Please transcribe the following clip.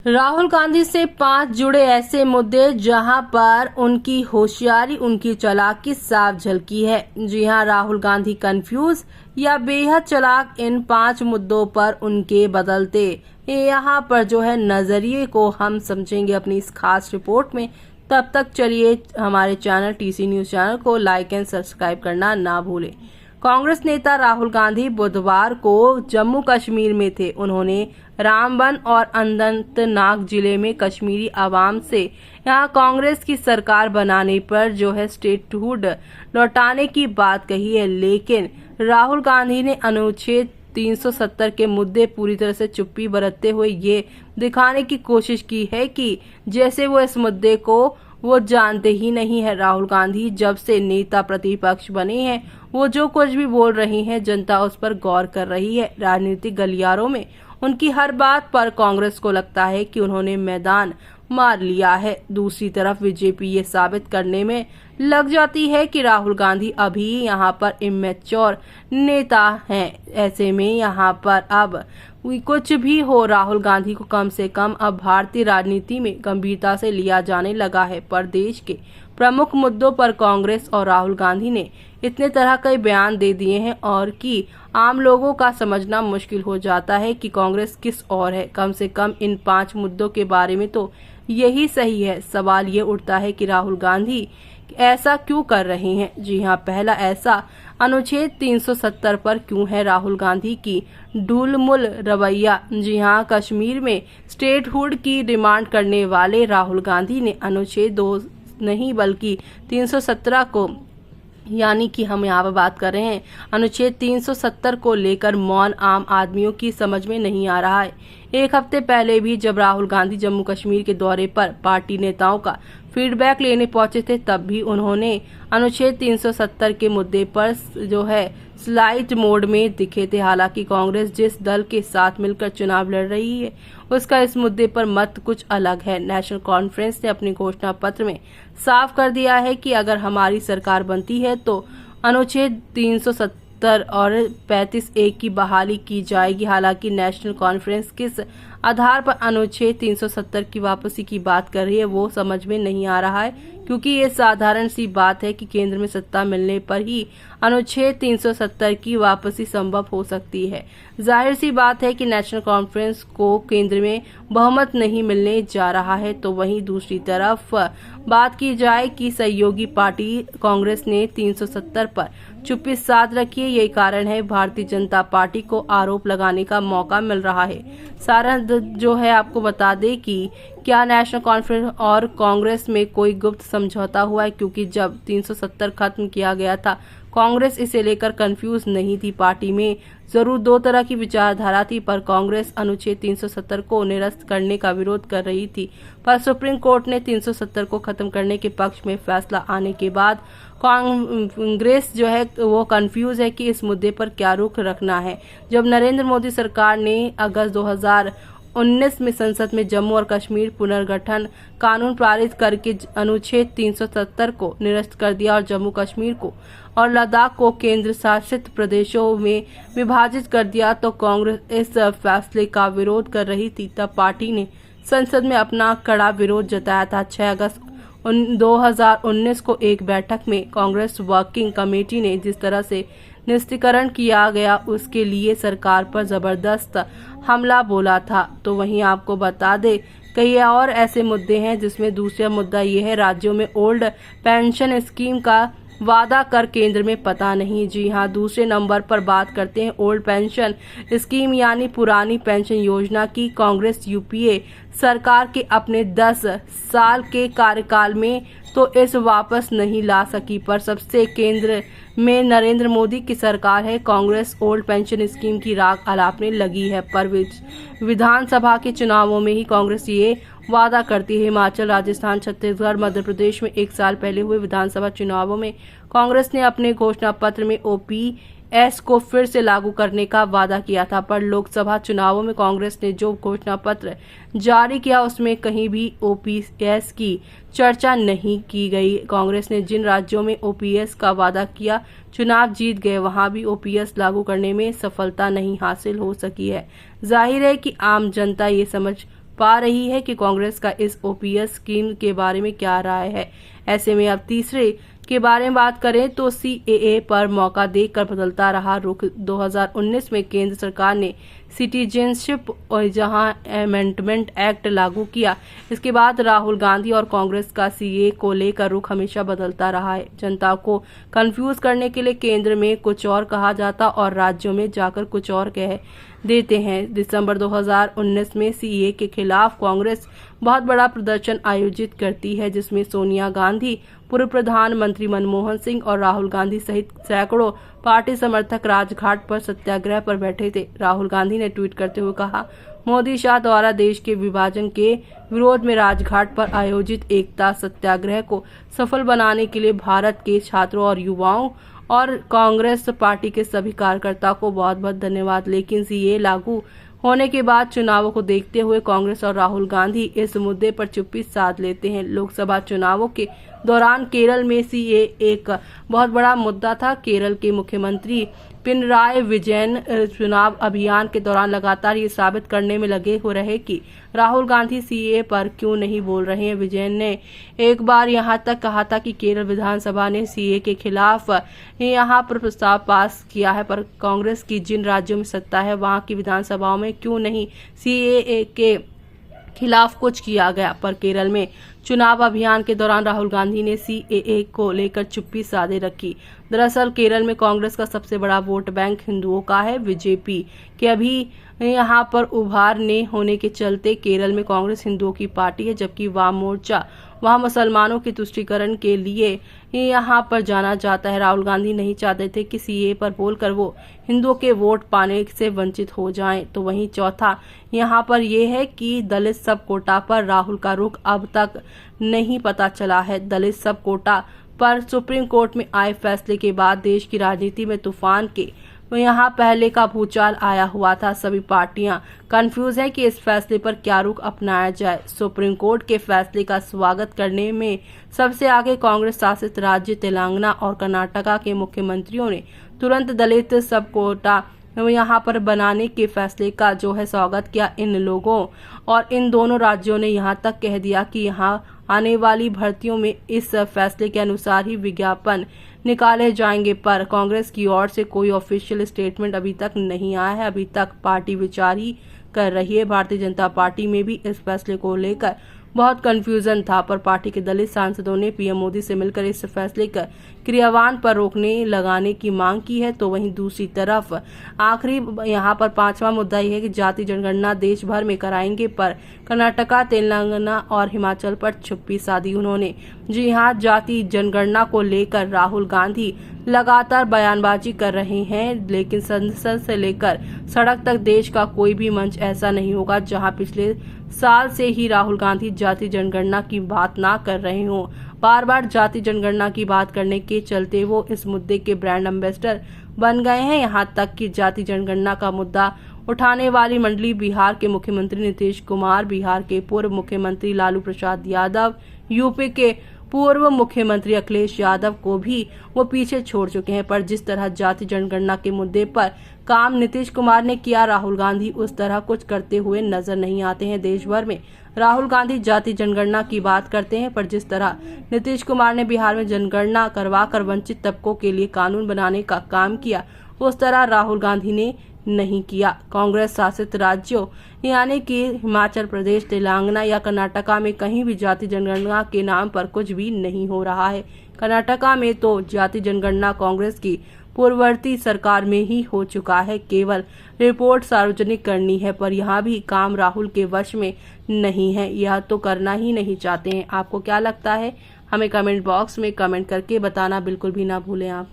राहुल गांधी से 5 जुड़े ऐसे मुद्दे जहां पर उनकी होशियारी, उनकी चालाकी साफ झलकी है। जी हां, राहुल गांधी कंफ्यूज या बेहद चालाक, इन 5 मुद्दों पर उनके बदलते यहां पर जो है नजरिए को हम समझेंगे अपनी इस खास रिपोर्ट में। तब तक चलिए हमारे चैनल टीसी न्यूज चैनल को लाइक एंड सब्सक्राइब करना ना भूलें। कांग्रेस नेता राहुल गांधी बुधवार को जम्मू कश्मीर में थे। उन्होंने रामबन और अनंतनाग जिले में कश्मीरी आवाम से यहां कांग्रेस की सरकार बनाने पर जो है स्टेटहुड लौटाने की बात कही है। लेकिन राहुल गांधी ने अनुच्छेद 370 के मुद्दे पूरी तरह से चुप्पी बरतते हुए ये दिखाने की कोशिश की है कि जैसे वो इस मुद्दे को वो जानते ही नहीं है। राहुल गांधी जब से नेता प्रतिपक्ष बने हैं, वो जो कुछ भी बोल रही हैं, जनता उस पर गौर कर रही है। राजनीतिक गलियारों में उनकी हर बात पर कांग्रेस को लगता है कि उन्होंने मैदान मार लिया है। दूसरी तरफ बीजेपी ये साबित करने में लग जाती है कि राहुल गांधी अभी यहाँ पर इमेच्योर नेता हैं। ऐसे में यहाँ पर अब कुछ भी हो, राहुल गांधी को कम से कम अब भारतीय राजनीति में गंभीरता से लिया जाने लगा है। पर देश के प्रमुख मुद्दों पर कांग्रेस और राहुल गांधी ने इतने तरह के बयान दे दिए हैं और कि आम लोगों का समझना मुश्किल हो जाता है कि कांग्रेस किस ओर है। कम से कम इन 5 मुद्दों के बारे में तो यही सही है। सवाल ये उठता है कि राहुल गांधी ऐसा क्यों कर रहे हैं। जी हाँ, पहला ऐसा अनुच्छेद 370 पर क्यों है राहुल गांधी की ढुलमुल रवैया। जी हाँ, कश्मीर में स्टेटहुड की डिमांड करने वाले राहुल गांधी ने अनुच्छेद 2 नहीं बल्कि 317 को, यानी कि हम यहाँ पर बात कर रहे हैं अनुच्छेद 370 को लेकर मौन आम आदमियों की समझ में नहीं आ रहा है। एक हफ्ते पहले भी जब राहुल गांधी जम्मू कश्मीर के दौरे पर पार्टी नेताओं का फीडबैक लेने पहुंचे थे, तब भी उन्होंने अनुच्छेद 370 के मुद्दे पर जो है स्लाइड मोड में दिखे थे। हालांकि कांग्रेस जिस दल के साथ मिलकर चुनाव लड़ रही है, उसका इस मुद्दे पर मत कुछ अलग है। नेशनल कॉन्फ्रेंस ने अपने घोषणा पत्र में साफ कर दिया है कि अगर हमारी सरकार बनती है तो अनुच्छेद 370 और 35(1) की बहाली की जाएगी। हालांकि नेशनल कॉन्फ्रेंस किस आधार पर अनुच्छेद 370 की वापसी की बात कर रही है, वो समझ में नहीं आ रहा है, क्योंकि ये साधारण सी बात है कि केंद्र में सत्ता मिलने पर ही अनुच्छेद 370 की वापसी संभव हो सकती है। जाहिर सी बात है कि नेशनल कॉन्फ्रेंस को केंद्र में बहुमत नहीं मिलने जा रहा है। तो वहीं दूसरी तरफ बात की जाए कि सहयोगी पार्टी कांग्रेस ने 370 पर चुप्पी साध रखी है। यही कारण है भारतीय जनता पार्टी को आरोप लगाने का मौका मिल रहा है। सारा जो है आपको बता दें कि क्या नेशनल कॉन्फ्रेंस और कांग्रेस में कोई गुप्त समझौता हुआ है, क्योंकि जब 370 खत्म किया गया था, कांग्रेस इसे लेकर कंफ्यूज नहीं थी। पार्टी में जरूर 2 तरह की विचारधारा थी, पर कांग्रेस अनुच्छेद 370 को निरस्त करने का विरोध कर रही थी। पर सुप्रीम कोर्ट ने 370 को खत्म करने के पक्ष में फैसला आने के बाद कांग्रेस जो है वो कंफ्यूज है कि इस मुद्दे पर क्या रुख रखना है। जब नरेंद्र मोदी सरकार ने अगस्त 2019 में संसद में जम्मू और कश्मीर पुनर्गठन कानून पारित करके अनुच्छेद 370 को निरस्त कर दिया और जम्मू कश्मीर को और लद्दाख को केंद्र शासित प्रदेशों में विभाजित कर दिया, तो कांग्रेस इस फैसले का विरोध कर रही थी। तब पार्टी ने संसद में अपना कड़ा विरोध जताया था। 6 अगस्त 2019 को एक बैठक में कांग्रेस वर्किंग कमेटी ने जिस तरह से निरस्तीकरण किया गया, उसके लिए सरकार पर जबरदस्त हमला बोला था। तो वहीं आपको बता दें कई और ऐसे मुद्दे हैं, जिसमें दूसरा मुद्दा ये है राज्यों में ओल्ड पेंशन स्कीम का वादा कर केंद्र में पता नहीं। जी हाँ, दूसरे नंबर पर बात करते हैं ओल्ड पेंशन स्कीम यानी पुरानी पेंशन योजना की। कांग्रेस यूपीए सरकार के अपने 10 साल के कार्यकाल में तो इस वापस नहीं ला सकी, पर सबसे केंद्र में नरेंद्र मोदी की सरकार है। कांग्रेस ओल्ड पेंशन स्कीम की राख अलापने लगी है, पर विधानसभा के चुनावों में ही कांग्रेस ये वादा करती है। हिमाचल, राजस्थान, छत्तीसगढ़, मध्य प्रदेश में 1 साल पहले हुए विधानसभा चुनावों में कांग्रेस ने अपने घोषणा पत्र में ओपीएस को फिर से लागू करने का वादा किया था, पर लोकसभा चुनावों में कांग्रेस ने जो घोषणा पत्र जारी किया उसमें कहीं भी ओपीएस की चर्चा नहीं की गई। कांग्रेस ने जिन राज्यों में ओपीएस का वादा किया, चुनाव जीत गए, वहां भी ओपीएस लागू करने में सफलता नहीं हासिल हो सकी है। जाहिर है कि आम जनता ये समझ पा रही है कि कांग्रेस का इस ओपीएस स्कीम के बारे में क्या राय है। ऐसे में अब तीसरे के बारे में बात करें तो सीएए पर मौका देखकर बदलता रहा रुख। 2019 में केंद्र सरकार ने सिटीजनशिप और जहां अमेंडमेंट एक्ट लागू किया, इसके बाद राहुल गांधी और कांग्रेस का सीएए को लेकर रुख हमेशा बदलता रहा है। जनता को कंफ्यूज करने के लिए केंद्र में कुछ और कहा जाता और राज्यों में जाकर कुछ और कह देते हैं। दिसंबर 2019 में सीएए के खिलाफ कांग्रेस बहुत बड़ा प्रदर्शन आयोजित करती है, जिसमें सोनिया गांधी, पूर्व प्रधानमंत्री मनमोहन सिंह और राहुल गांधी सहित सैकड़ों पार्टी समर्थक राजघाट पर सत्याग्रह पर बैठे थे। राहुल गांधी ने ट्वीट करते हुए कहा, मोदी शाह द्वारा देश के विभाजन के विरोध में राजघाट पर आयोजित एकता सत्याग्रह को सफल बनाने के लिए भारत के छात्रों और युवाओं और कांग्रेस पार्टी के सभी कार्यकर्ताओं को बहुत बहुत धन्यवाद। लेकिन सीएए लागू होने के बाद चुनावों को देखते हुए कांग्रेस और राहुल गांधी इस मुद्दे पर चुप्पी साध लेते हैं। लोकसभा चुनावों के दौरान केरल में सीएए एक बहुत बड़ा मुद्दा था। केरल के मुख्यमंत्री पिनराई विजयन चुनाव अभियान के दौरान लगातार ये साबित करने में लगे हो रहे कि राहुल गांधी सीएए पर क्यों नहीं बोल रहे हैं। विजयन ने एक बार यहां तक कहा था कि केरल विधानसभा ने सीएए के खिलाफ यहां पर प्रस्ताव पास किया है, पर कांग्रेस की जिन राज्यों में सत्ता है वहां की विधानसभाओं में क्यों नहीं सीएए के खिलाफ कुछ किया गया। पर केरल में चुनाव अभियान के दौरान राहुल गांधी ने सीएए को लेकर चुप्पी साधे रखी। दरअसल केरल में कांग्रेस का सबसे बड़ा वोट बैंक हिंदुओं का है। बीजेपी के अभी यहां पर उभार ने होने के चलते केरल में कांग्रेस हिंदुओं की पार्टी है, जबकि वाम मोर्चा वहां मुसलमानों के तुष्टीकरण के लिए यहां पर जाना जाता है। राहुल गांधी नहीं चाहते थे कि सीएए पर बोलकर वो हिंदुओं के वोट पाने से वंचित हो जाएं। तो वहीं चौथा यहां पर यह है कि दलित सब कोटा पर राहुल का रुख अब तक नहीं पता चला है। दलित सब कोटा पर सुप्रीम कोर्ट में आए फैसले के बाद देश की राजनीति में तूफान के यहाँ पहले का भूचाल आया हुआ था। सभी पार्टियां कंफ्यूज है कि इस फैसले पर क्या रुख अपनाया जाए। सुप्रीम कोर्ट के फैसले का स्वागत करने में सबसे आगे कांग्रेस शासित राज्य तेलंगाना और कर्नाटका के मुख्यमंत्रियों ने तुरंत दलित सब कोटा यहाँ पर बनाने के फैसले का जो है स्वागत किया। इन लोगों और इन दोनों राज्यों ने यहाँ तक कह दिया कि यहाँ आने वाली भर्तियों में इस फैसले के अनुसार ही विज्ञापन निकाले जाएंगे, पर कांग्रेस की ओर से कोई ऑफिशियल स्टेटमेंट अभी तक नहीं आया है। अभी तक पार्टी विचार ही कर रही है। भारतीय जनता पार्टी में भी इस फैसले को लेकर बहुत कंफ्यूजन था, पर पार्टी के दलित सांसदों ने पीएम मोदी से मिलकर इस फैसले का क्रियान्वयन पर रोकने लगाने की मांग की है। तो वहीं दूसरी तरफ आखिरी यहाँ पर पांचवा मुद्दा यह है कि जाति जनगणना देश भर में कराएंगे, पर कर्नाटका, तेलंगाना और हिमाचल पर चुप्पी साधी उन्होंने। जी हाँ, जाति जनगणना को लेकर राहुल गांधी लगातार बयानबाजी कर रहे हैं, लेकिन संसद से लेकर सड़क तक देश का कोई भी मंच ऐसा नहीं होगा जहां पिछले साल से ही राहुल गांधी जाति जनगणना की बात ना कर रहे हों। बार बार जाति जनगणना की बात करने के चलते वो इस मुद्दे के ब्रांड एम्बेसडर बन गए हैं। यहां तक कि जाति जनगणना का मुद्दा उठाने वाली मंडली बिहार के मुख्यमंत्री नीतीश कुमार, बिहार के पूर्व मुख्यमंत्री लालू प्रसाद यादव, यूपी के पूर्व मुख्यमंत्री अखिलेश यादव को भी वो पीछे छोड़ चुके हैं। पर जिस तरह जाति जनगणना के मुद्दे पर काम नीतीश कुमार ने किया, राहुल गांधी उस तरह कुछ करते हुए नजर नहीं आते हैं। देश भर में राहुल गांधी जाति जनगणना की बात करते हैं, पर जिस तरह नीतीश कुमार ने बिहार में जनगणना करवाकर वंचित तबकों के लिए कानून बनाने का काम किया, उस तरह राहुल गांधी ने नहीं किया। कांग्रेस शासित राज्यों यानी कि हिमाचल प्रदेश, तेलंगाना या कर्नाटका में कहीं भी जाति जनगणना के नाम पर कुछ भी नहीं हो रहा है। कर्नाटका में तो जाति जनगणना कांग्रेस की पूर्ववर्ती सरकार में ही हो चुका है, केवल रिपोर्ट सार्वजनिक करनी है, पर यहाँ भी काम राहुल के वश में नहीं है, यह तो करना ही नहीं चाहते हैं। आपको क्या लगता है? हमें कमेंट बॉक्स में कमेंट करके बताना बिल्कुल भी ना भूलें आप।